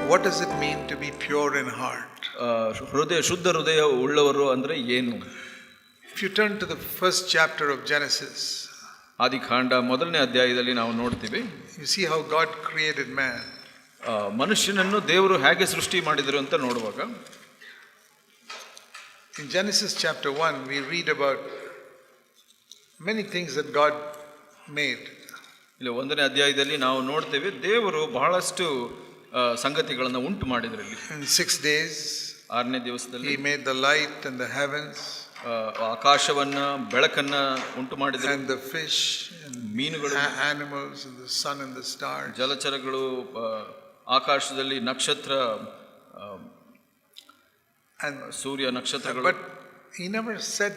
what does it mean to be pure in heart? ಶುದ್ಧ ಹೃದಯ ಉಳ್ಳವರು ಅಂದ್ರೆ ಏನು? If you turn to the first chapter of Genesis, ಆದಿಕಾಂಡ ಮೊದಲನೇ ಅಧ್ಯಾಯದಲ್ಲಿ ನಾವು ನೋಡ್ತೀವಿ, you see how God created man. ಮನುಷ್ಯನನ್ನು ದೇವರು ಹೇಗೆ ಸೃಷ್ಟಿ ಮಾಡಿದರು ಅಂತ ನೋಡುವಾಗ, in Genesis chapter 1 we read about many things that God made. ಇಲ್ಲಿ ಒಂದನೇ ಅಧ್ಯಾಯದಲ್ಲಿ ನಾವು ನೋಡ್ತೇವೆ ದೇವರು ಬಹಳಷ್ಟು ಸಂಗತಿಗಳನ್ನು ಉಂಟು ಮಾಡಿದ್ರಲ್ಲಿ. In 6 days 6ನೇ ದಿವಸದಲ್ಲಿ he made the light and the heavens, ಆಕಾಶವನ್ನ ಬೆಳಕನ್ನ ಉಂಟು ಮಾಡಿದ್ರು, and the fish and ಮೀನುಗಳು, animals and the sun and the stars, ಜಲಚರಗಳು, ಆಕಾಶದಲ್ಲಿ ನಕ್ಷತ್ರ, and ಸೂರ್ಯ ನಕ್ಷತ್ರಗಳು. But he never said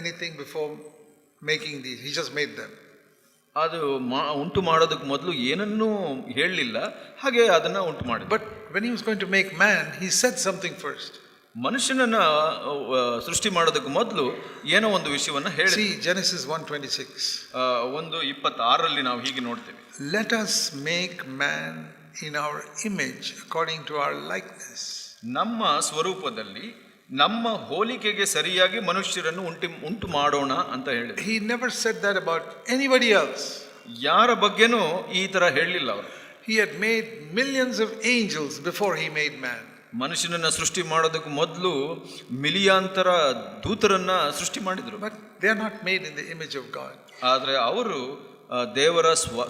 anything before making these. He just made them. ಅದು ಉಂಟು ಮಾಡೋದಕ್ಕೆ ಮೊದಲು ಏನನ್ನೂ ಹೇಳಲಿಲ್ಲ, ಹಾಗೆ ಅದನ್ನ ಉಂಟು ಮಾಡಿದ. But when he was going to make man, he said something first. ಮನುಷ್ಯನನ್ನ ಸೃಷ್ಟಿ ಮಾಡೋದಕ್ಕೆ ಮೊದಲು ಏನೋ ಒಂದು ವಿಷಯವನ್ನ ಹೇಳಿ. See Genesis 1:26. 1:26 ನಾವು ಹೀಗೆ ನೋಡ್ತೇವೆ, let us make man in our image according to our likeness. ನಮ್ಮ ಸ್ವರೂಪದಲ್ಲಿ ನಮ್ಮ ಹೋಲಿಕೆಗೆ ಸರಿಯಾಗಿ ಮನುಷ್ಯರನ್ನು ಉಂಟು ಮಾಡೋಣ ಅಂತ ಹೇಳಿದ. He never said that about anybody else. ಯಾರ ಬಗ್ಗೆನೂ ಈ ತರ ಹೇಳಲಿಲ್ಲ ಅವರು. He had made millions of angels before he made man. ಮನುಷ್ಯನನ್ನ ಸೃಷ್ಟಿ ಮಾಡೋದಕ್ಕೆ ಮೊದಲು ಮಿಲಿಯಾಂತರ ದೂತರನ್ನ ಸೃಷ್ಟಿ ಮಾಡಿದ್ರು. But they are not made in the image of God. ಆದ್ರೆ ಅವರು ದೇವರ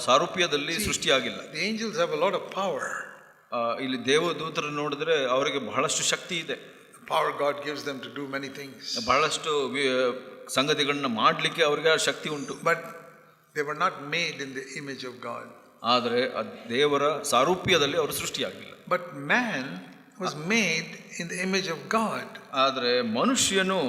ಸಾರೂಪ್ಯದಲ್ಲಿ ಸೃಷ್ಟಿಯಾಗಿಲ್ಲ. The angels have a lot of power. ಇಲ್ಲಿ ದೇವದೂತರನ್ನು ನೋಡಿದ್ರೆ ಅವರಿಗೆ ಬಹಳಷ್ಟು ಶಕ್ತಿ ಇದೆ. Power God gives them to do many things. ಬಹಳಷ್ಟು ಸಂಗತಿಗಳನ್ನ ಮಾಡಲಿಕ್ಕೆ ಅವರಿಗೆ ಆ ಶಕ್ತಿ ಉಂಟು. But they were not made in the image of God. ಆದರೆ ದೇವರ ಸಾರೂಪ್ಯದಲ್ಲಿ ಅವರು ಸೃಷ್ಟಿಯಾಗಿಲ್ಲ. But man was made in the image of God. ಆದರೆ ಮನುಷ್ಯನು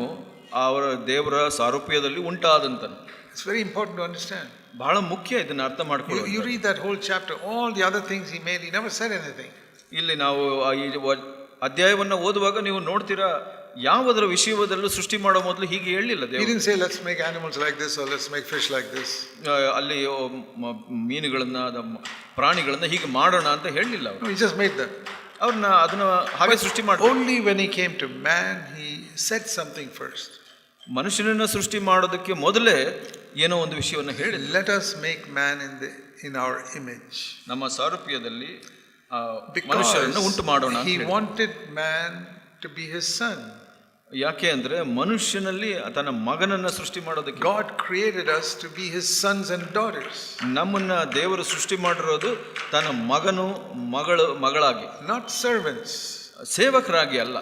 ಅವರ ದೇವರ ಸಾರೂಪ್ಯದಲ್ಲಿ ಉಂಟಾದಂತನು. It's very important to understand. ಬಹಳ ಮುಖ್ಯ ಇದನ್ನ ಅರ್ಥ ಮಾಡ್ಕೊಳ್ಳೋದು. You read that whole chapter, all the other things he made, he never said anything. ಇಲ್ಲಿ ನಾವು ಈ ಅಧ್ಯಾಯವನ್ನು ಓದುವಾಗ ನೀವು ನೋಡ್ತೀರಾ, ಯಾವುದರ ವಿಷಯದಲ್ಲೂ ಸೃಷ್ಟಿ ಮಾಡೋ ಮೊದಲು ಹೀಗೆ ಹೇಳಲಿಲ್ಲ ದೇವರು. He didn't say let's make animals like this or let's make fish like this. ಅಲ್ಲಿ ಮೀನುಗಳನ್ನ ಪ್ರಾಣಿಗಳನ್ನ ಹೀಗೆ ಮಾಡೋಣ ಅಂತ ಹೇಳಲಿಲ್ಲ ಅವರು. He just made them. ಅವ್ರನ್ನ ಅದನ್ನ ಹಾಗೆ ಸೃಷ್ಟಿ ಮಾಡಿದ್ರು. Only when he came to man he said something first. ಮನುಷ್ಯನನ್ನ ಸೃಷ್ಟಿ ಮಾಡೋದಕ್ಕೆ ಮೊದಲೇ ಏನೋ ಒಂದು ವಿಷಯವನ್ನ ಹೇಳಿ, let us make man in our image. ನಮ್ಮ ಸಾರೂಪ್ಯದಲ್ಲಿ ಮನುಷ್ಯರನ್ನು ಉಂಟು ಮಾಡೋಣ. He wanted man to be his son. ಯಾಕೆ ಅಂದ್ರೆ ಮನುಷ್ಯನಲ್ಲಿ ತನ್ನ ಮಗನನ್ನ ಸೃಷ್ಟಿ ಮಾಡೋದಕ್ಕೆ. God created us to be his sons and daughters. ನಮ್ಮನ್ನ ದೇವರು ಸೃಷ್ಟಿ ಮಾಡಿರೋದು ತನ್ನ ಮಗನು ಮಗಳಾಗಿ, not servants, ಸೇವಕರಾಗಿ ಅಲ್ಲ.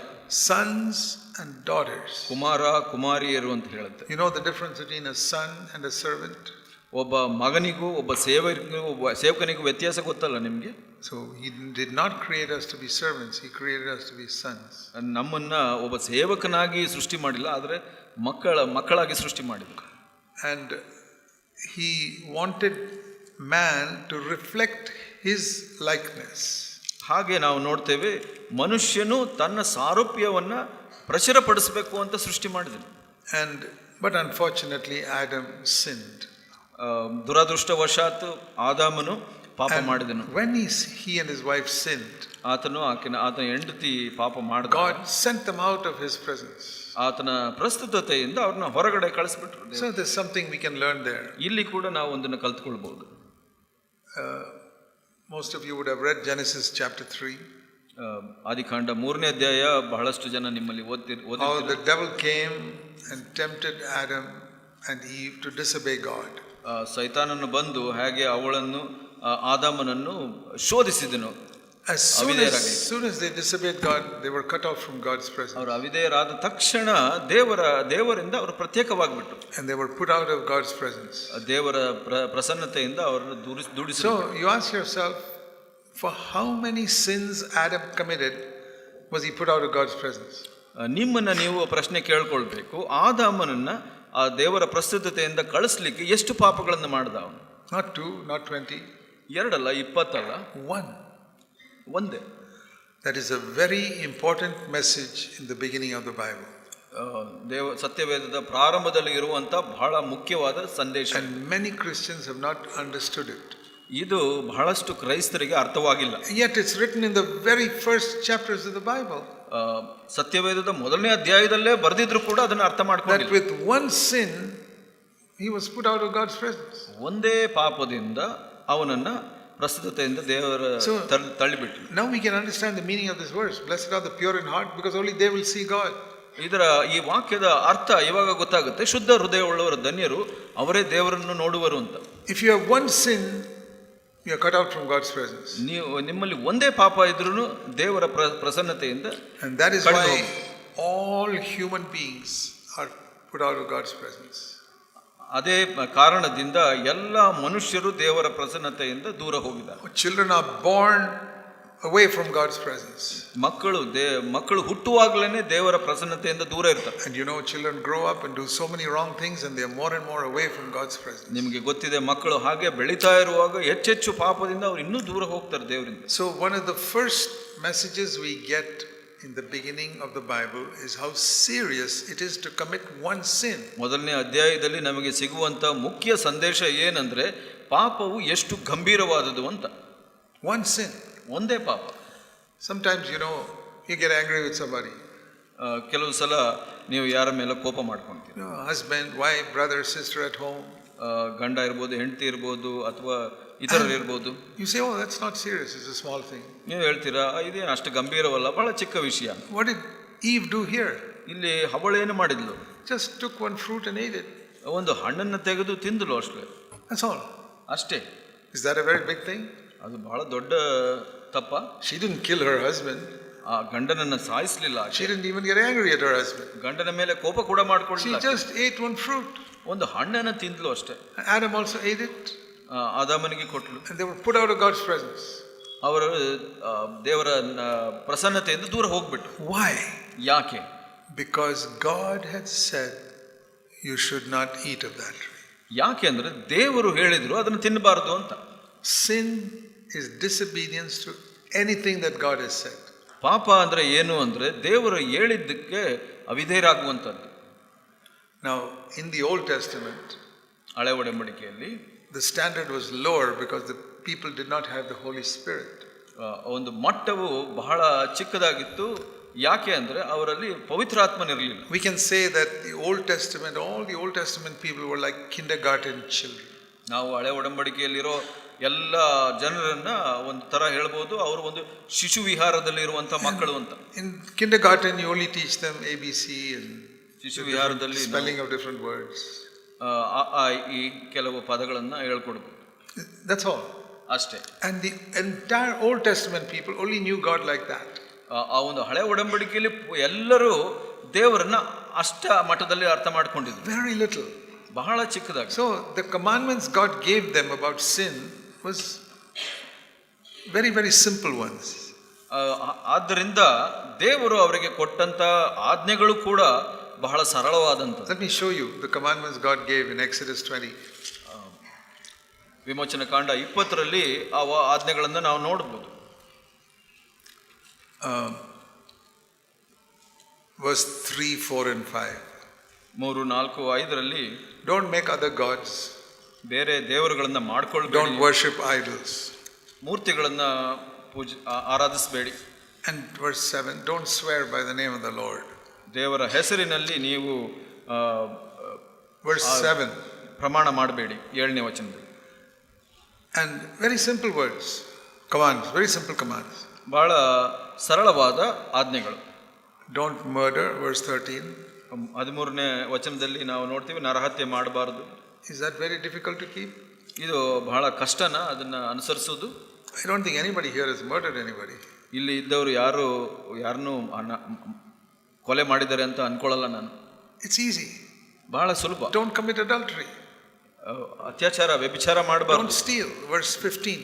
sons and daughters. ಕುಮಾರ ಕುಮಾರಿಯರು ಅಂತ ಹೇಳುತ್ತೆ. You know the difference between a son and a servant? ಒಬ್ಬ ಮಗನಿಗೂ ಒಬ್ಬ ಸೇವಕನಿಗೂ ವ್ಯತ್ಯಾಸ ಗೊತ್ತಲ್ಲ ನಿಮ್ಗೆ? So he did not create us to be servants, he created us to be sons. ನಮ್ಮನ್ನ ಒಬ್ಬ ಸೇವಕನಾಗಿ ಸೃಷ್ಟಿ ಮಾಡಿಲ್ಲ, ಆದರೆ ಮಕ್ಕಳಾಗಿ ಸೃಷ್ಟಿ ಮಾಡಿದ್ರು. And he wanted man to reflect his likeness. ಹಾಗೆ ನಾವು ನೋಡ್ತೇವೆ, ಮನುಷ್ಯನು ತನ್ನ ಸಾರೂಪ್ಯವನ್ನ ಪ್ರಚುರಪಡಿಸಬೇಕು ಅಂತ ಸೃಷ್ಟಿ ಮಾಡಿದನು. But unfortunately Adam sinned. ದುರದೃಷ್ಟವಶಾತ್ ಆದಾಮನು ಪಾಪ ಮಾಡಿದನು. When he and his wife sinned, ಆತನ ಹೆಂಡತಿ ಪಾಪ ಮಾಡಿದ, God sent them out of his presence. ಆತನ ಪ್ರಸ್ತುತತೆಯಿಂದ ಅವ್ರನ್ನ ಹೊರಗಡೆ ಕಳಿಸ್ಬಿಟ್ರು. So there's something we can learn there. ಇಲ್ಲಿ ಕೂಡ ನಾವು ಒಂದನ್ನು ಕಲ್ತ್ಕೊಳ್ಬಹುದು. Most of you would have read Genesis chapter 3. ಆದಿಕಾಂಡ 3ನೇ ಅಧ್ಯಾಯ ಬಹಳಷ್ಟು ಜನ ನಿಮ್ಮಲ್ಲಿ ಓದಿರ್ತೀರಿ. How the devil came and tempted Adam and Eve to disobey God. ಸೈತಾನನು ಬಂದು ಹೇಗೆ ಅವಳನ್ನು ಆದಾಮನನ್ನು ಶೋಧಿಸಿದನು. As soon as they disobeyed God, they were cut off from God's presence. ಅವರು ಅವಿಧೇಯರಾದ ತಕ್ಷಣ ದೇವರಿಂದ ಅವರು ಪ್ರತ್ಯೇಕವಾಗಿಬಿಟ್ರು. And they were put out of God's presence. ದೇವರ ಪ್ರಸನ್ನತೆಯಿಂದ ಅವರನ್ನು ದೂಡಿಸಿದರು. So you ask yourself, for how many sins Adam committed was he put out of God's presence? ನಿಮ್ಮನ್ನ ನೀವು ಪ್ರಶ್ನೆ ಕೇಳ್ಕೊಳ್ಬೇಕು, ಆದಾಮನನ್ನ ಆ ದೇವರ ಪ್ರಸ್ತುತತೆಯಿಂದ ಕಳಿಸ್ಲಿಕ್ಕೆ ಎಷ್ಟು ಪಾಪಗಳನ್ನು ಮಾಡಿದ ಅವನು? Not 2, not 20. 2 ಅಲ್ಲ, 20 ಅಲ್ಲ, 1. ಒಂದೇ. That is a very important message in the beginning of the Bible. ಸತ್ಯವೇದದ ಪ್ರಾರಂಭದಲ್ಲಿ ಇರುವಂತ ಬಹಳ ಮುಖ್ಯವಾದ ಸಂದೇಶ. And many Christians have not understood it. ಇದು ಬಹಳಷ್ಟು ಕ್ರೈಸ್ತರಿಗೆ ಅರ್ಥವಾಗಿಲ್ಲ. Yet it's written in the very first chapters of the Bible. ಸತ್ಯವೇದದ ಮೊದಲನೇ ಅಧ್ಯಾಯದಲ್ಲೇ ಬರೆದಿದ್ರು ಕೂಡ ಅದನ್ನು ಅರ್ಥ That ಮಾಡ್ಕೊಂಡಿಲ್ಲ. with one sin, he was put out of God's presence. ಒಂದೇ ಪಾಪದಿಂದ ಅವನನ್ನ ಪ್ರಸ್ತುತತೆಯಿಂದ ದೇವರ ತಳ್ಳಿಬಿಟ್ರು. Now we can understand the meaning of this verse. Blessed are the pure in heart, because only they will see God. ಇದರ ಈ ವಾಕ್ಯದ ಅರ್ಥ ಇವಾಗ ಗೊತ್ತಾಗುತ್ತೆ. ಶುದ್ಧ ಹೃದಯವುಳ್ಳವರ ಧನ್ಯರು, ಅವರೇ ದೇವರನ್ನು ನೋಡುವರು ಅಂತ. If you have one sin, you are cut out from God's presence. ನಿಮ್ಮಲ್ಲಿ ಒಂದೇ ಪಾಪ ಇದ್ರೂ ದೇವರ ಪ್ರಸನ್ನತೆಯಿಂದ, and that is why all human beings are put out of God's presence. ಅದೇ ಕಾರಣದಿಂದ ಎಲ್ಲ ಮನುಷ್ಯರು ದೇವರ ಪ್ರಸನ್ನತೆಯಿಂದ ದೂರ ಹೋಗಿದ್ದಾರೆ. Children are born away from God's presence. ಮಕ್ಕಳು ಹುಟ್ಟುವಾಗಲೇ ದೇವರ ಪ್ರಸನ್ನತೆಯಿಂದ ದೂರ ಇರ್ತಾರೆ. And you know, children grow up and do so many wrong things, and they are more and more away from God's presence. ನಿಮಗೆ ಗೊತ್ತಿದೆ, ಮಕ್ಕಳು ಹಾಗೆ ಬೆಳೀತಾ ಇರುವಾಗ ಹೆಚ್ಚೆಚ್ಚು ಪಾಪದಿಂದ ಅವರು ಇನ್ನೂ ದೂರ ಹೋಗ್ತಾರೆ ದೇವರಿಂದ. So one of the first messages we get in the beginning of the Bible is how serious it is to commit one sin. ಮೊದಲನೇ ಅಧ್ಯಾಯದಲ್ಲಿ ನಮಗೆ ಸಿಗುವಂತ ಮುಖ್ಯ ಸಂದೇಶ ಏನಂದ್ರೆ, ಪಾಪವು ಎಷ್ಟು ಗಂಭೀರವಾದದ್ದು ಅಂತ. One sin. ಒಂದೇ ಪಾಪ. Sometimes, you know, you get angry with somebody. ಕೆಲವು ಸಲ ನೀವು ಯಾರ ಮೇಲೆ ಕೋಪ ಮಾಡ್ಕೊಂತೀರಿ. Husband, wife, brother, sister at home. ಗಂಡ ಇರ್ಬೋದು, ಹೆಂಡತಿ ಇರ್ಬೋದು, ಅಥವಾ ಇತರರು ಇರ್ಬೋದು. You say, oh, that's not serious, it's a small thing. ನೀವು ಹೇಳ್ತೀರಾ, ಇದೇನು ಅಷ್ಟು ಗಂಭೀರವಲ್ಲ, ಬಹಳ ಚಿಕ್ಕ ವಿಷಯ. What did Eve do here? ಇಲ್ಲಿ ಹವಳೇನು ಮಾಡಿದ್ಲು? Just took one fruit and ate it. ಒಂದು ಹಣ್ಣನ್ನು ತೆಗೆದು ತಿಂದಳು ಅಷ್ಟೇ. That's all. ಅಷ್ಟೇ. Is that a very big thing? ಅದು ಬಹಳ ದೊಡ್ಡ ತಪ್ಪ. She didn't kill her husband. ಆ ಗಂಡನನ್ನ ಸಾಯಿಸಲಿಲ್ಲ. She didn't even get angry at her husband. ಗಂಡನ ಮೇಲೆ ಕೋಪ ಕೂಡ ಮಾಡ್ಕೊಳ್ಳಿಲ್ಲ. She just ate one fruit. ಒಂದು ಹಣ್ಣನ್ನು ತಿಂದಳು ಅಷ್ಟೇ. Adam also ate it. ಆದಾಮನಿಗೆ ಕೊಟ್ಟಳು. And they were put out of God's presence. ಅವರು ದೇವರ ಪ್ರಸನ್ನತೆಯಿಂದ ದೂರ ಹೋಗ್ಬಿಟ್ರು. Why? ಯಾಕೆ? Because God had said you should not eat of that tree. ಯಾಕೆ ಅಂದ್ರೆ ದೇವರು ಹೇಳಿದ್ರು ಅದನ್ನು ತಿನ್ನಬಾರದು ಅಂತ. Sin is disobedience to anything that God has said. ಪಾಪ ಅಂದ್ರೆ ಏನು ಅಂದ್ರೆ ದೇವರು ಹೇಳಿದ್ದಕ್ಕೆ ಅವಿಧೇಯರಾಗುವಂಥದ್ದು. Now in the Old Testament, ಹಳೆ ಒಡಂಬಡಿಕೆಯಲ್ಲಿ the standard was lower because the people did not have the Holy Spirit. ಒಂದು ಮಟ್ಟವು ಬಹಳ ಚಿಕ್ಕದಾಗಿತ್ತು. ಯಾಕೆ ಅಂದ್ರೆ ಅವರಲ್ಲಿ ಪವಿತ್ರಾತ್ಮನಿರಲಿಲ್ಲ. We can say that the Old Testament, all the Old Testament people were like kindergarten children. ನಾವು ಹಳೆ ಒಡಂಬಡಿಕೆಯಲ್ಲಿರೋ ಎಲ್ಲ ಜನರನ್ನ ಒಂದು ತರ ಹೇಳ್ಬೋದು, ಅವರು ಒಂದು ಶಿಶು ವಿಹಾರದಲ್ಲಿ ಇರುವಂತ ಮಕ್ಕಳು ಅಂತ. In kindergarten you only teach them ABC and Shishu ವಿಹಾರದಲ್ಲಿ spelling of different words. ಈ ಕೆಲವು ಪದಗಳನ್ನ ಹೇಳ್ಕೊಡ್ಬೋದು. That's all. ಅಷ್ಟೇ. And the entire Old Testament people only knew God like that. ಆ ಒಂದು ಹಳೆ ಒಡಂಬಡಿಕೆಯಲ್ಲಿ ಎಲ್ಲರೂ ದೇವರನ್ನ ಅಷ್ಟ ಮಟ್ಟದಲ್ಲಿ ಅರ್ಥ ಮಾಡ್ಕೊಂಡಿದ್ರು. Very little. ಬಹಳ ಚಿಕ್ಕದಾಗಿ. So the commandments God gave them about sin was very, very simple ones. ಆದ್ದರಿಂದ ದೇವರು ಅವರಿಗೆ ಕೊಟ್ಟಂತ ಆಜ್ಞೆಗಳು ಕೂಡ ಬಹಳ ಸರಳವಾದಂಥದ್ದು. Let me show you the commandments God gave in Exodus 20. ವಿಮೋಚನ ಕಾಂಡ 20ರಲ್ಲಿ ಆ ಆಜ್ಞೆಗಳನ್ನು ನಾವು ನೋಡಬಹುದು. Verse 3, 4 and 5. 3, 4, 5ರಲ್ಲಿ Don't make other gods. ಬೇರೆ ದೇವರುಗಳನ್ನ ಮಾಡ್ಕೊಳ್ಬೇಡಿ. Don't worship idols. ಮೂರ್ತಿಗಳನ್ನ ಆರಾಧಿಸಬೇಡಿ. And verse 7, don't swear by the name of the Lord. ದೇವರ ಹೆಸರಿನಲ್ಲಿ ನೀವು verse 7 ಪ್ರಮಾಣ ಮಾಡಬೇಡಿ. 7ನೇ ವಚನದಲ್ಲಿ. And very simple words, commands, very simple commands. ಬಹಳ ಸರಳವಾದ ಆಜ್ಞೆಗಳು. Don't murder, verse 13. 13ನೇ ವಚನದಲ್ಲಿ ನಾವು ನೋಡ್ತೀವಿ, ನರಹತ್ಯೆ ಮಾಡಬಾರದು. Is that very difficult to keep? ಇದು ಬಹಳ ಕಷ್ಟನಾ ಅದನ್ನ ಅನುಸರಿಸೋದು? I don't think anybody here has murdered anybody. ಇಲ್ಲಿ ಇದ್ದವರು ಯಾರನ್ನು ಕೊಲೆ ಮಾಡಿದ್ದಾರೆ ಅಂತ ಅನ್ಕೊಳ್ಳಲ್ಲ ನಾನು. It's easy. ಬಹಳ ಸುಲಭ. Don't commit adultery. ಅತ್ಯಾಚಾರ, ವ್ಯಭಿಚಾರ ಮಾಡಬಾರದು. Don't steal, verse 15.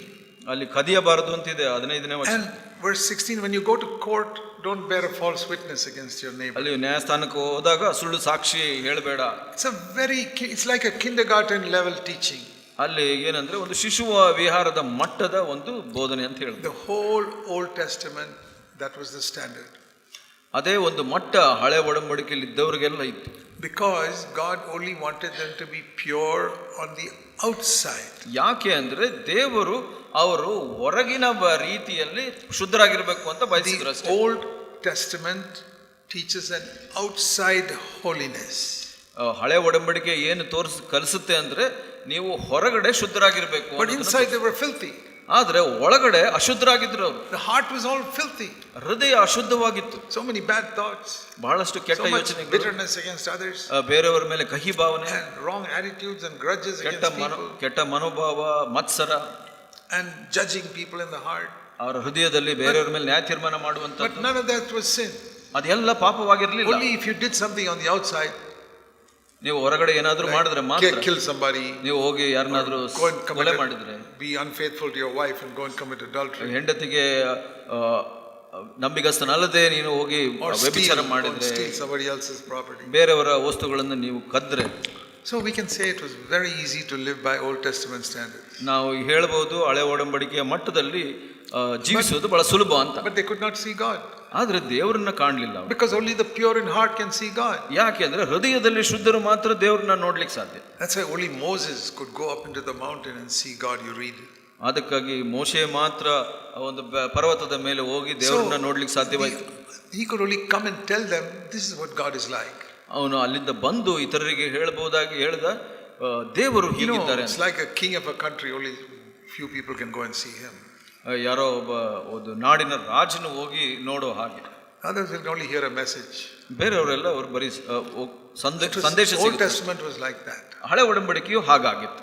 ಅಲ್ಲಿ ಕದಿಯಬಾರದು ಅಂತಿದೆ 15ನೇ ವಚನ. And verse 16, when you go to court, don't bear a false witness against your neighbor. ಅಲ್ಲಿ ನ್ಯಾಯಸ್ಥಾನಕ್ಕೆ ಹೋದಾಗ ಸುಳ್ಳು ಸಾಕ್ಷಿ ಹೇಳಬೇಡ. It's like a kindergarten level teaching. ಅಲ್ಲಿ ಏನಂದ್ರೆ ಒಂದು ಶಿಶುವ ವಿಹಾರದ ಮಟ್ಟದ ಒಂದು ಬೋಧನೆ ಅಂತ ಹೇಳುದು. The whole Old Testament, that was the standard. ಅದೇ ಒಂದು ಮಟ್ಟ ಹಳೆ ಒಡಂಬಡಿಕೆಯಲ್ಲಿ ಇದ್ದವರಿಗೆಲ್ಲ ಇತ್ತು. Because God only wanted them to be pure on the outside. ಯಾಕೆ ಅಂದ್ರೆ ದೇವರು ಅವರು ಹೊರಗಿನ ರೀತಿಯಲ್ಲಿ ಶುದ್ಧರಾಗಿರ್ಬೇಕು ಅಂತ ಬಯಸಿದ್ರು The ಅಷ್ಟೇ. Old Testament teaches an outside holiness. ಹಳೆ ಒಡಂಬಡಿಕೆ ಏನು ಕಲಿಸುತ್ತೆ ಅಂದ್ರೆ ನೀವು ಹೊರಗಡೆ ಶುದ್ಧರಾಗಿರ್ಬೇಕು. But inside they were filthy. ಆದ್ರೆ ಒಳಗಡೆ ಅಶುದ್ಧರಾಗಿದ್ರು ಅವರು. The heart was all filthy. ಹೃದಯ ಅಶುದ್ಧವಾಗಿತ್ತು. So many bad thoughts. ಬಹಳಷ್ಟು ಕೆಟ್ಟ so much ಯೋಚನೆಗಳು, bitterness against others. ಬೇರೆಯವರ ಮೇಲೆ ಕಹಿ ಭಾವನೆ, and wrong attitudes and grudges against people. ಕೆಟ್ಟ ಮನೋಭಾವ, ಮತ್ಸರ, and judging people in the heart. ಅವರ ಹೃದಯದಲ್ಲಿ ಬೇರೆಯವರ ಮೇಲೆ ನ್ಯಾಯ ತೀರ್ಮಾನ ಮಾಡುವಂತದ್ದು. But none of that was sin. ಅದೆಲ್ಲ ಪಾಪವಾಗಿರಲಿಲ್ಲ. Only if you did something on the outside. ನೀವು ಹೊರಗಡೆ ಏನಾದ್ರೂ ಮಾಡಿದ್ರೆ ಮಾತ್ರ, kill somebody, ನೀವು ಹೋಗಿ ಯಾರನ್ನಾದ್ರೂ ಕೊಲೆ ಮಾಡಿದ್ರೆ, be unfaithful to your wife and go and commit adultery, ಹೆಂಡತಿಗೆ ನಂಬಿಗಸ್ತನಲ್ಲದೆ ನೀನು ಹೋಗಿ ವ್ಯಭಿಚಾರ ಮಾಡಿದ್ರೆ, steal somebody else's property, ಬೇರೆಯವರ ವಸ್ತುಗಳನ್ನು ನೀವು ಕದ್ರೆ. So we can say it was very easy to live by Old Testament standards. ನಾವು ಹೇಳಬಹುದು ಹಳೆ ಒಡಂಬಡಿಕೆಯ ಮಟ್ಟದಲ್ಲಿ ಜೀವಿಸುವುದು ಬಹಳ ಸುಲಭ ಅಂತ. But they could not see God. ಆದ್ರೆ ದೇವರನ್ನ ಕಾಣಲಿಲ್ಲ. Because only the pure in heart can see God. ಯಾಕೆ ಅಂದ್ರೆ ಹೃದಯದಲ್ಲಿ ಶುದ್ಧರು ಮಾತ್ರ ದೇವರನ್ನ ನೋಡ್ಲಿಕ್ಕೆ ಸಾಧ್ಯ. That's why only Moses could go up into the mountain and see God. You read. ಅದಕ್ಕಾಗಿ ಮೋಶೆ ಮಾತ್ರ ಒಂದು ಪರ್ವತದ ಮೇಲೆ ಹೋಗಿ ದೇವರನ್ನ ನೋಡ್ಲಿಕ್ಕೆ ಸಾಧ್ಯವಾಯಿತು. He could only come and tell them this is what God is like. ಅವನು ಅಲ್ಲಿಂದ ಬಂದು ಇತರರಿಗೆ ಹೇಳಬಹುದಾಗಿ ಹೇಳ್ದ ದೇವರು ಹೀಗಿದ್ದಾರೆ. It's like a king of a country, only few people can go and see him. ಯಾರೋ ಒಂದು ನಾಡಿನ ರಾಜನು ಹೋಗಿ ನೋಡೋ ಹಾಗೆ. Others will only hear a message. ಬೇರೆಯವರೆಲ್ಲ ಅವರು ಬರೀ ಸಂದೇಶ. Old Testament was like that. ಹಳೆ ಒಡಂಬಡಿಕೆಯು ಹಾಗಾಗಿತ್ತು.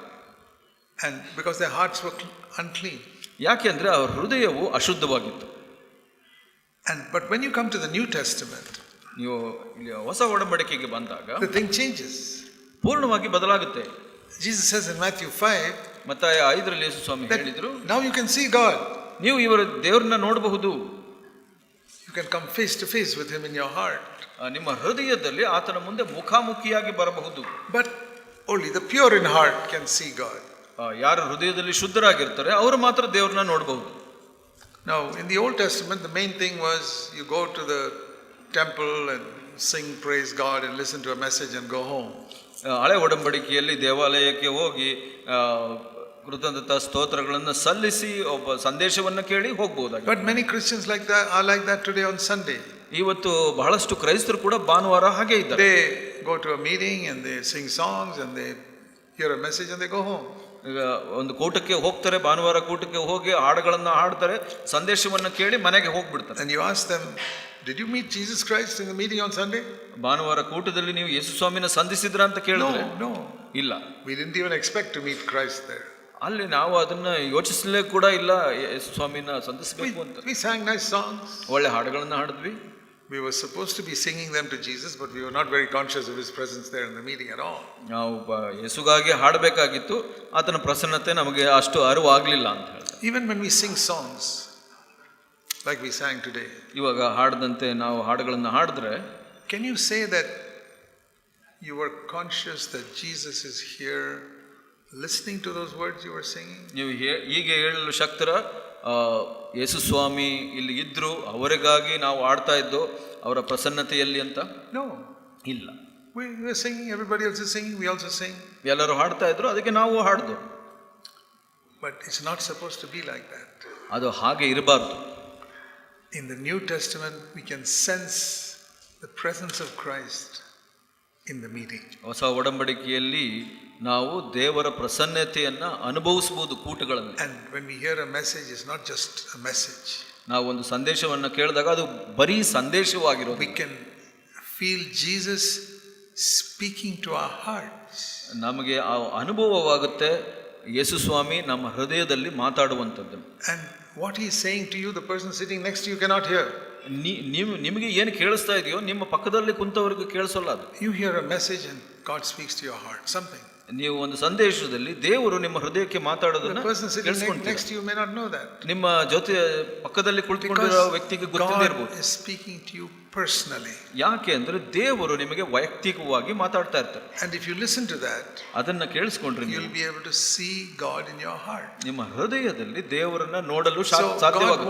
And because their hearts were unclean. ಯಾಕೆ ಅಂದ್ರೆ ಅವರ ಹೃದಯವು ಅಶುದ್ಧವಾಗಿತ್ತು. But when you come to the New Testament, ನೀವು ಹೊಸ ಒಡಂಬಡಿಕೆಗೆ ಬಂದಾಗ the thing changes. ಪೂರ್ಣವಾಗಿ ಬದಲಾಗುತ್ತೆ. Jesus says in Matthew 5, ಮತ್ತಾಯ 5ರಲ್ಲಿ ಯೇಸು ಸ್ವಾಮಿ ಹೇಳಿದ್ರು, now you can see God. ನೀವು ಇವರ ದೇವರನ್ನ ನೋಡಬಹುದು. You can come face to face with him in your heart. ನಿಮ್ಮ ಹೃದಯದಲ್ಲಿ ಆತನ ಮುಂದೆ ಮುಖಾಮುಖಿಯಾಗಿ ಬರಬಹುದು. But only the pure in heart can see God. ಯಾರು ಹೃದಯದಲ್ಲಿ ಶುದ್ಧರಾಗಿರ್ತಾರೆ ಅವರು ಮಾತ್ರ ದೇವರನ್ನ ನೋಡಬಹುದು. Now in the Old Testament the main thing was you go to the temple and sing praise God and listen to a message and go home. ಹಳೆ ಒಡಂಬಡಿಕೆಯಲ್ಲಿ ದೇವಾಲಯಕ್ಕೆ ಹೋಗಿ ಕೃತಜ್ಞತಾ ಸ್ತೋತ್ರಗಳನ್ನು ಸಲ್ಲಿಸಿ ಒಬ್ಬ ಸಂದೇಶವನ್ನು ಕೇಳಿ ಹೋಗಬಹುದಾಗಿದೆ. But many Christians are like that today on Sunday. ಇವತ್ತು ಬಹಳಷ್ಟು ಕ್ರೈಸ್ತರು ಕೂಡ ಭಾನುವಾರ ಹಾಗೆ ಇದ್ದಾರೆ. They go to a meeting and they sing songs and they hear a message and they go home. ಈಗ ಒಂದು ಕೂಟಕ್ಕೆ ಹೋಗ್ತಾರೆ, ಭಾನುವಾರ ಕೂಟಕ್ಕೆ ಹೋಗಿ ಹಾಡುಗಳನ್ನ ಹಾಡ್ತಾರೆ, ಸಂದೇಶವನ್ನು ಕೇಳಿ ಮನೆಗೆ ಹೋಗ್ಬಿಡ್ತಾರೆ. And you ask them, did you meet Jesus Christ in the meeting on Sunday? ಭಾನುವಾರ ಕೂಟದಲ್ಲಿ ನೀವು ಯೇಸು ಸ್ವಾಮಿನ ಸಂಧಿಸಿದ್ರ ಅಂತ ಕೇಳಿದ್ರೆ No. ಇಲ್ಲ. We didn't even expect to meet Christ there. ಅಲ್ಲಿ ನಾವು ಅದನ್ನ ಯೋಚಿಸಲೇ ಕೂಡ ಇಲ್ಲ ಯೇಸು ಸ್ವಾಮಿನ ಸಂಧಿಸಬೇಕು ಅಂತ. We sang nice songs. ಒಳ್ಳೆ ಹಾಡುಗಳನ್ನ ಹಾಡಿದ್ವಿ. We were supposed to be singing them to Jesus, but we were not very conscious of his presence there in the meeting at all. ನಾವು ಯೇಸುಗಾಗಿ ಹಾಡಬೇಕಾಗಿತ್ತು, ಆತನ ಪ್ರಸನ್ನತೆ ನಮಗೆ ಅಷ್ಟು ಅರಿವು ಆಗಲಿಲ್ಲ ಅಂತ ಹೇಳ್ತಾರೆ. Even when we sing songs like we sang today, ಇವಾಗ ಹಾಡದಂತೆ ನಾವು ಹಾಡುಗಳನ್ನು ಹಾಡಿದ್ರೆ, can you say that you were conscious that Jesus is here listening to those words you were singing? ನೀವು ಹೀಗೆ ಹೇಳಲು ಶಕ್ತರ ಯೇಸು ಸ್ವಾಮಿ ಇಲ್ಲಿ ಇದ್ರು, ಅವರಿಗಾಗಿ ನಾವು ಆಡ್ತಾ ಇದ್ದು ಅವರ ಪ್ರಸನ್ನತೆಯಲ್ಲಿ ಅಂತ? No. ಇಲ್ಲ. We were singing, everybody else is singing, we also sing. ಎಲ್ಲರೂ ಹಾಡ್ತಾ ಇದ್ರು, ಅದಕ್ಕೆ ನಾವು ಹಾಡ್ದು. But it's not supposed to be like that. ಅದು ಹಾಗೆ ಇರಬಾರ್ದು. In the New Testament we can sense the presence of Christ in the meeting. ಹೊಸ ಒಡಂಬಡಿಕೆಯಲ್ಲಿ ನಾವು ದೇವರ ಪ್ರಸನ್ನತೆಯನ್ನ ಅನುಭವಿಸಬಹುದು ಕೂಟಗಳಲ್ಲಿ. And when we hear a message, it's not just a message. ನಾವು ಒಂದು ಸಂದೇಶವನ್ನು ಕೇಳಿದಾಗ ಅದು ಬರೀ ಸಂದೇಶವಾಗಿರೋದು. We can feel Jesus speaking to our hearts. ನಮಗೆ ಆ ಅನುಭವವಾಗುತ್ತೆ, ಯೇಸು ಸ್ವಾಮಿ ನಮ್ಮ ಹೃದಯದಲ್ಲಿ ಮಾತಾಡುವಂಥದ್ದು. And what he is saying to you, the person sitting next to you cannot hear. ನಿಮಗೆ ಏನು ಕೇಳಿಸ್ತಾ ಇದೆಯೋ ನಿಮ್ಮ ಪಕ್ಕದಲ್ಲಿ ಕುಂತವರಿಗೆ ಕೇಳಿಸಲ್ಲ ಅದು. You hear a message and God speaks to your heart, something. ನೀವು ಒಂದು ಸಂದೇಶದಲ್ಲಿ ದೇವರು ನಿಮ್ಮ ಹೃದಯಕ್ಕೆ ಮಾತಾಡೋದನ್ನ next you may not know that. ನಿಮ್ಮ ಜೊತೆ ಪಕ್ಕದಲ್ಲಿ ಕುಳಿತುಕೊಂಡಿರೋ ವ್ಯಕ್ತಿಗೆ ಗೊತ್ತಿಲ್ಲದೆ ಇರಬಹುದು. God is speaking to you personally. ಯಾಕೆ ಅಂದ್ರೆ ದೇವರು ನಿಮಗೆ ವೈಯಕ್ತಿಕವಾಗಿ ಮಾತಾಡ್ತಾ ಇರ್ತಾರೆ. And if you listen to that, ಅದನ್ನ ಕೇಳಿಸಿಕೊಂಡ್ರೆ you will be able to see God in your heart. ನಿಮ್ಮ ಹೃದಯದಲ್ಲಿ ದೇವರನ್ನ ನೋಡಲು ಸಾಧ್ಯವಾಗುತ್ತೆ.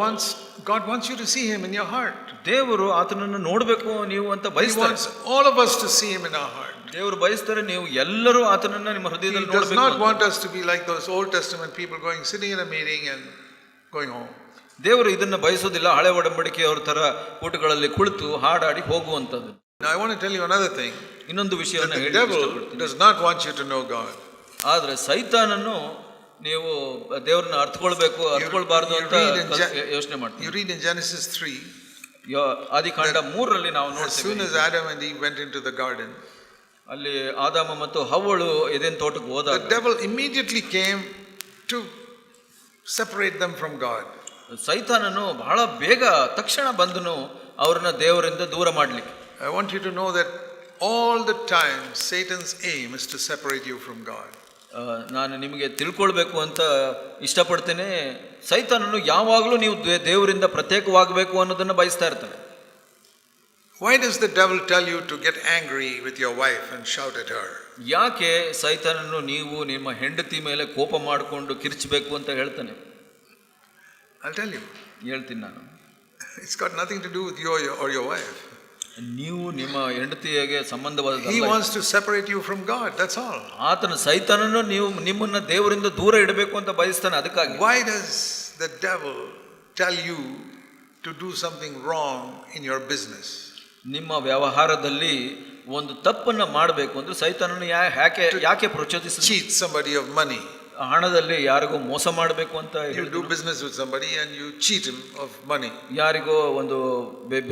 God wants you to see him in your heart. ದೇವರು ಆತನನ್ನು ನೋಡಬೇಕು ನೀವು ಅಂತ ಬಯಸ್ತಾರೆ. He wants all of us to see him in our heart. ದೇವರು ಬಯಸ್ತಾರೆ ನೀವು ಎಲ್ಲರೂ ಆತನನ್ನ ನಿಮ್ಮ ಹೃದಯದಲ್ಲಿ He does not ನೋಡಬೇಕು. want us to be like those Old Testament people sitting in a meeting and going home. ದೇವರು ಇದನ್ನ ಬಯಸೋದಿಲ್ಲ, ಹಳೆ ಒಡಂಬಡಿಕೆಯವರ ತರ ಕೂಟಗಳಲ್ಲಿ ಕುಳಿತು ಹಾಡಾಡಿ ಹೋಗುವಂಥದ್ದು. Now I want to tell you another thing. ಇನ್ನೊಂದು ವಿಷಯವನ್ನು The ಹೇಳಿ devil does not want you to know God. ಆದ್ರೆ ಸೈತಾನನ್ನು ನೀವು ದೇವರನ್ನ ಅರ್ಥಕೊಳ್ಬಾರ್ದು ಅಂತ ಯೋಚನೆ ಮಾಡ್ತೀವಿ. You read in Genesis 3. ಆದಿಕಾಂಡ 3ರಲ್ಲಿ ನಾವು As soon ನೋಡ್ತೀವಿ, as Adam and Eve went into the garden, ಅಲ್ಲಿ ಆದಾಮ ಮತ್ತು ಹವ್ವಳು ಎದೆನ್ ತೋಟಕ್ಕೆ ಹೋದಾಗ the devil immediately came to separate them from God. ಸೈತಾನನು ಬಹಳ ಬೇಗ ತಕ್ಷಣ ಬಂದನು ಅವರನ್ನ ದೇವರಿಂದ ದೂರ ಮಾಡ್ಲಿಕ್ಕೆ. I want you to know that all the time Satan's aim is to separate you from God. ನಾನು ನಿಮಗೆ ತಿಳ್ಕೊಳ್ಬೇಕು ಅಂತ ಇಷ್ಟಪಡ್ತೇನೆ, ಸೈತಾನನು ಯಾವಾಗಲೂ ನೀವು ದೇವರಿಂದ ಪ್ರತ್ಯೇಕವಾಗಬೇಕು ಅನ್ನೋದನ್ನ ಬಯಸ್ತಾ ಇರ್ತಾನೆ. Why does the devil tell you to get angry with your wife and shout at her? ಯಾಕೆ ಸೈತಾನನು ನೀವು ನಿಮ್ಮ ಹೆಂಡತಿ ಮೇಲೆ ಕೋಪ ಮಾಡಿಕೊಂಡು ಕಿರ್ಚಬೇಕು ಅಂತ ಹೇಳ್ತಾನೆ? I'll tell you. ಹೇಳ್ತೀನಿ ನಾನು. It's got nothing to do with you or your wife. ನೀವು ನಿಮ್ಮ ಹೆಂಡತಿಗೆ ಸಂಬಂಧವಾದ He wants to separate you from God, that's all. ಆತನ ಸೈತಾನನು ನಿಮ್ಮನ್ನ ದೇವರಿಂದ ದೂರ ಇಡಬೇಕು ಅಂತ ಬಯಸ್ತಾನೆ, ಅದಕ್ಕಾಗಿ. Why does the devil tell you to do something wrong in your business? ನಿಮ್ಮ ವ್ಯವಹಾರದಲ್ಲಿ ಒಂದು ತಪ್ಪನ್ನ ಮಾಡಬೇಕು ಅಂದ್ರೆ ಸೈತಾನನು ಯಾಕೆ ಪ್ರಚೋದಿಸ್ತಾನೆ? Cheat somebody of money. ಹಣದಲ್ಲಿ ಯಾರಿಗೋ ಮೋಸ ಮಾಡಬೇಕು ಅಂತ. You do business with somebody and you cheat him of money. ಯಾರಿಗೋ ಒಂದು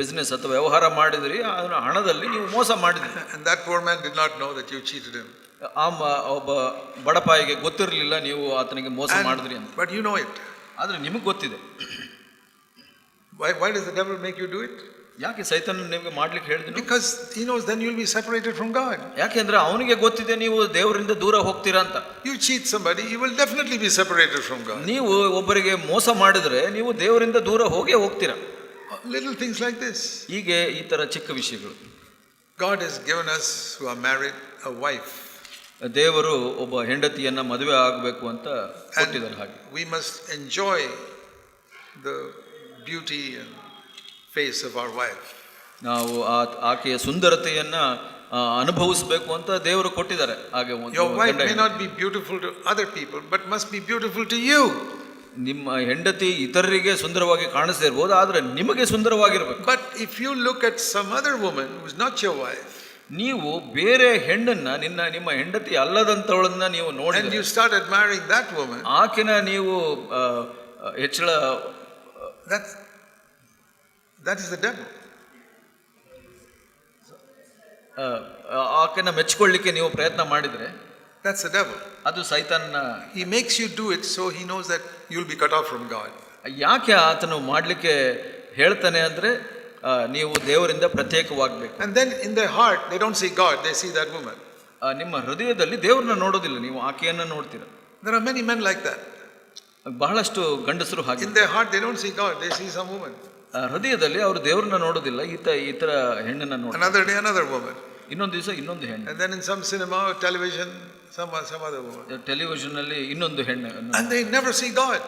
ಬಿಸ್ನೆಸ್ ಅಥವಾ ವ್ಯವಹಾರ ಮಾಡಿದ್ರಿ, ಅದನ್ನ ಹಣದಲ್ಲಿ ನೀವು ಮೋಸ ಮಾಡಿದ್ರಿ. And that poor man did not know that you cheated him. ಒಬ್ಬ ಬಡಪಾಯಿಗೆ ಗೊತ್ತಿರಲಿಲ್ಲ ನೀವು ಆತನಿಗೆ ಮೋಸ ಮಾಡಿದ್ರಿ ಅಂತ. But you know it. ಆದ್ರೆ ನಿಮಗೆ ಗೊತ್ತಿದೆ. Why does the devil make you do it? ಯಾಕೆ ಸೈತಾನ ನಿಮಗೆ ಮಾಡ್ಲಿಕ್ಕೆ ಹೇಳಿದ್ರು? Because he knows then you'll be separated from God. ಯಾಕೆಂದ್ರೆ ಅವನಿಗೆ ಗೊತ್ತಿದೆ ನೀವು ದೇವರಿಂದ ದೂರ ಹೋಗ್ತೀರಾ ಅಂತ. You cheat somebody, you will definitely be separated from God. ನೀವು ಒಬ್ಬರಿಗೆ ಮೋಸ ಮಾಡಿದ್ರೆ ನೀವು ದೇವರಿಂದ ದೂರ ಹೋಗ್ತೀರಾ. Little things like this. ಹೀಗೆ ಈ ತರ ಚಿಕ್ಕ ವಿಷಯಗಳು. God has given us who are married a wife. ದೇವರು ಒಬ್ಬ ಹೆಂಡತಿಯನ್ನ ಮದುವೆ ಆಗಬೇಕು ಅಂತ ಕೊಟ್ಟಿದ್ದಾರೆ. ಹಾಗೆ we must enjoy the beauty and face of our wife. ನಾವು ಆಕೆಯ ಸುಂದರತೆಯನ್ನ ಅನುಭವಿಸಬೇಕು ಅಂತ ದೇವರು ಕೊಟ್ಟಿದ್ದಾರೆ. ಹಾಗೆ your wife may not be beautiful to other people but must be beautiful to you. ನಿಮ್ಮ ಹೆಂಡತಿ ಇತರರಿಗೆ ಸುಂದರವಾಗಿ ಕಾಣಿಸದೇ ಇರಬಹುದು, ಆದ್ರೆ ನಿಮಗೆ ಸುಂದರವಾಗಿರಬೇಕು. But if you look at some other woman who is not your wife, ನೀವು ಬೇರೆ ಹೆಣ್ಣನ್ನ ನಿಮ್ಮ ಹೆಂಡತಿ ಅಲ್ಲದಂತವಳನ್ನ ನೀವು ನೋಡಿದ್ರೆ and you start admiring that woman, ಆಕೆನ ನೀವು ಹೆಚ್ಚಳ, that is the devil. ಆಕೆನ ಮೆಚ್ಚಿಕೊಳ್ಳಿಕ್ಕೆ ನೀವು ಪ್ರಯತ್ನ ಮಾಡಿದ್ರೆ that's the devil. ಅದು ಸೈತಾನನ. He makes you do it so he knows that you'll be cut off from God. ಯಾಕೆ ಆತನು ಮಾಡ್ಲಿಕ್ಕೆ ಹೇಳ್ತಾನೆ ಅಂದ್ರೆ ನೀವು ದೇವರಿಂದ ಪ್ರತ್ಯೇಕವಾಗಬೇಕು. And then in their heart they don't see God, they see that woman. ನಿಮ್ಮ ಹೃದಯದಲ್ಲಿ ದೇವರನ್ನ ನೋಡೋದಿಲ್ಲ, ನೀವು ಆಕೆಯನ್ನ ನೋಡ್ತೀರಾ. There are many men like that. ಬಹಳಷ್ಟು ಗಂಡಸರು ಹಾಗೆ. In their heart they don't see God, they see some woman. ಹೃದಯದಲ್ಲಿ ಅವರು ದೇವರನ್ನ ನೋಡೋದಿಲ್ಲ, ಈತರ ಹೆಣ್ಣನ್ನ ನೋಡ್ತಾರೆ. Another day another woman. ಇನ್ನೊಂದು ದಿವಸ ಇನ್ನೊಂದು ಹೆಣ್ಣು. And then in some cinema or television some other woman. Television ಅಲ್ಲಿ ಇನ್ನೊಂದು ಹೆಣ್ಣು. And they never see God.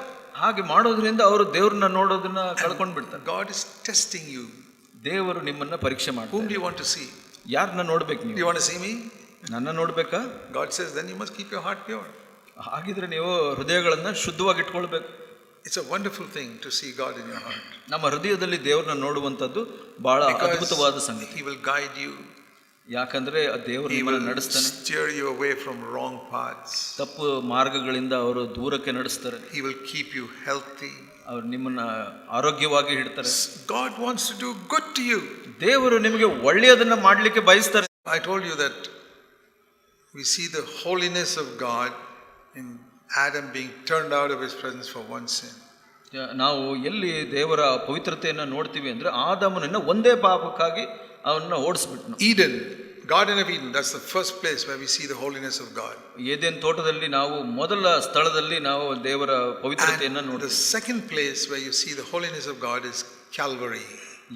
ಹಾಗೆ ಮಾಡೋದ್ರಿಂದ ಅವರು ದೇವರನ್ನ ನೋಡೋದನ್ನ ಕಳ್ಕೊಂಡು ಬಿಡ್ತಾರೆ. God is testing you. ದೇವರು ನಿಮ್ಮನ್ನ ಪರೀಕ್ಷೆ ಮಾಡ್ತಾರೆ. Whom do you want to see? ಯಾರನ್ನ ನೋಡ್ಬೇಕು ನೀವು? Do you want to see me? ನನ್ನ ನೋಡ್ಬೇಕಾ? God says then you must keep your heart pure. ಹಾಗಿದ್ರೆ ನೀವು ಹೃದಯಗಳನ್ನ ಶುದ್ಧವಾಗಿ ಇಟ್ಕೊಳ್ಬೇಕು. It's a wonderful thing to see God in your heart. ನಮ್ಮ ಹೃದಯದಲ್ಲಿ ದೇವರನ್ನ ನೋಡುವಂತದ್ದು ಬಹಳ ಅದ್ಭುತವಾದ ಸಂಗತಿ. He will guide you. ಯಾಕಂದ್ರೆ ದೇವರು ನಿಮ್ಮನ್ನ ನಡೆಸ್ತಾನೆ. Steer you away from wrong paths. ತಪ್ಪು ಮಾರ್ಗಗಳಿಂದ ಅವರು ದೂರಕ್ಕೆ ನಡೆಸ್ತಾರೆ. He will keep you healthy. ಅವರು ನಿಮ್ಮನ್ನ ಆರೋಗ್ಯವಾಗಿ ಇಡ್ತಾರೆ. God wants to do good to you. ದೇವರು ನಿಮಗೆ ಒಳ್ಳೆಯದನ್ನ ಮಾಡಲಿಕ್ಕೆ ಬಯಸ್ತಾರೆ. I told you that we see the holiness of God in Adam being turned out of his presence for one sin. ನಾವು ಎಲ್ಲಿ ದೇವರ ಪವಿತ್ರತೆಯನ್ನು ನೋಡ್ತೀವಿ ಅಂದ್ರೆ ಆದಾಮನನ್ನ ಒಂದೇ ಪಾಪಕ್ಕಾಗಿ ಅವನ್ನ ಓಡಿಸ್ಬಿಟ್ನು. Eden, Garden of Eden, that's the first place where we see the holiness of God. Eden ತೋಟದಲ್ಲಿ ನಾವು ಮೊದಲ ಸ್ಥಳದಲ್ಲಿ ನಾವು ದೇವರ ಪವಿತ್ರತೆಯನ್ನು ನೋಡ್ತೀವಿ. The second place where you see the holiness of God is Calvary.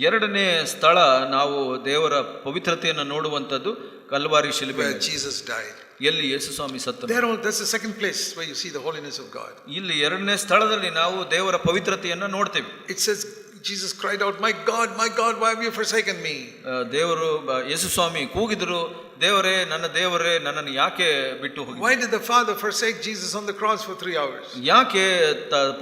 ಎರಡನೇ ಸ್ಥಳ ನಾವು ದೇವರ ಪವಿತ್ರತೆಯನ್ನು ನೋಡುವಂತದ್ದು ಕಲ್ವಾರಿ ಶಿಲುಬೆ, where Jesus died. ಎಲ್ಲಿ ಯೇಸು ಸ್ವಾಮಿ ಸತ್ತನು. That's the second place where you see the holiness of God. ಇಲ್ಲಿ ಎರಡನೇ ಸ್ಥಳದಲ್ಲಿ ನಾವು ದೇವರ ಪವಿತ್ರತೆಯನ್ನು ನೋಡ್ತೇವೆ. It says Jesus cried out, my God, why have you forsaken me? ದೇವರು ಯೇಸು ಸ್ವಾಮಿ ಕೂಗಿದರು, ದೇವರೇ ನನ್ನನ್ನು ಯಾಕೆ ಬಿಟ್ಟು ಹೋಗಿ? Why did the Father forsake Jesus on the cross for 3 hours? ಯಾಕೆ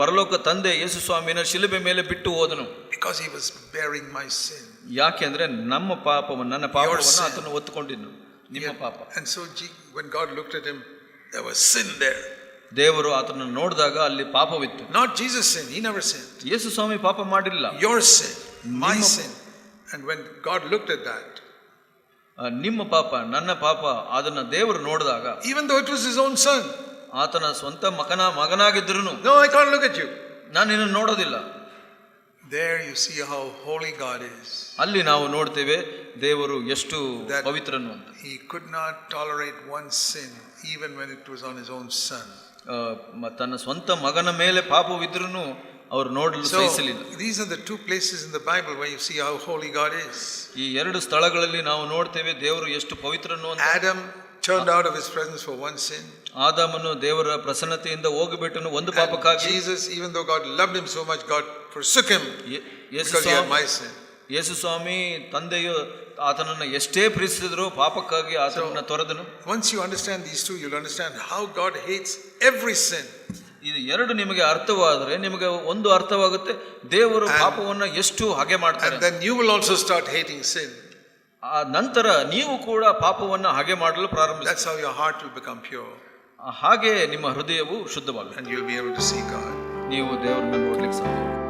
ಪರಲೋಕ ತಂದೆ ಯೇಸು ಸ್ವಾಮಿನ ಶಿಲುಬೆ ಮೇಲೆ ಬಿಟ್ಟು ಹೋದನು? Because he was bearing my sin. ಯಾಕೆ ಅಂದ್ರೆ ನನ್ನ ಪಾಪವನ್ನು ಆತನು ಹೊತ್ತುಕೊಂಡಿದ್ದನು, ನಿಮ್ಮ ಪಾಪ. And so when God looked at him, there was sin there. ದೇವರು ಆತನನ್ನು ನೋಡಿದಾಗ ಅಲ್ಲಿ ಪಾಪವಿತ್ತು. Not Jesus' sin, he never sinned. ಯೇಸು ಸ್ವಾಮಿ ಪಾಪ ಮಾಡಿಲ್ಲ. Your sin, my sin. And when God looked at that, ನಿಮ್ಮ ಪಾಪ ನನ್ನ ಪಾಪ ಅದನ್ನ ದೇವರು ನೋಡಿದಾಗ, even though it was his own son, ಆತನ ಸ್ವಂತ ಮಗನಾಗಿದ್ರು, no, I can't look at you. ನಾನು ನಿನ್ನನ್ನು ನೋಡೋದಿಲ್ಲ. There you see how holy God is. ಅಲ್ಲಿ ನಾವು ನೋಡ್ತೇವೆ ದೇವರು ಎಷ್ಟು ಪವಿತ್ರನು ಅಂತ. He could not tolerate one sin even when it was on his own son. ತನ್ನ ಸ್ವಂತ ಮಗನ ಮೇಲೆ ಪಾಪವಿದ್ರೂ ಅವರು ನೋಡಲು ಸಹಿಸಲಿಲ್ಲ. These are the two places in the Bible where you see how holy God is. ಈ ಎರಡು ಸ್ಥಳಗಳಲ್ಲಿ ನಾವು ನೋಡ್ತೇವೆ ದೇವರು ಎಷ್ಟು ಪವಿತ್ರನು ಅಂತ. Adam turned out of his presence for one sin. ಆದಾಮನು ದೇವರ ಪ್ರಸನ್ನತೆಯಿಂದ ಹೋಗಿಬಿಟ್ಟನು ಒಂದು ಪಾಪಕ್ಕಾಗಿ. Jesus, even though God loved him so much, God forsook him because he had my sin. ಯೇಸು ಸ್ವಾಮಿ ತಂದೆಯು ಆತನನ್ನು ಎಷ್ಟೇ ಪ್ರೀತಿಸಿದ್ರು ಪಾಪಕ್ಕಾಗಿ ಆತನನ್ನು ತೊರೆದನು. Once you understand these two, you'll understand how God hates every sin. ಇದು ಎರಡು ನಿಮಗೆ ಅರ್ಥವಾದರೆ ನಿಮಗೆ ಒಂದು ಅರ್ಥವಾಗುತ್ತೆ ದೇವರು ಪಾಪವನ್ನು ಎಷ್ಟು ಹಾಗೆ ಮಾಡ್ತಾರೆ. And then you will also start hating sin. ಆ ನಂತರ ನೀವು ಕೂಡ ಪಾಪವನ್ನು ಹಾಗೆ ಮಾಡಲು ಪ್ರಾರಂಭಿಸಿ. That's how your heart will become pure. ಹಾಗೆ ನಿಮ್ಮ ಹೃದಯವು ಶುದ್ಧವಾಗುತ್ತೆ. And you'll be able to see God. ನೀವು ದೇವರನ್ನು ನೋಡ್ಲಿಕ್ಕೆ ಸಾಧ್ಯ.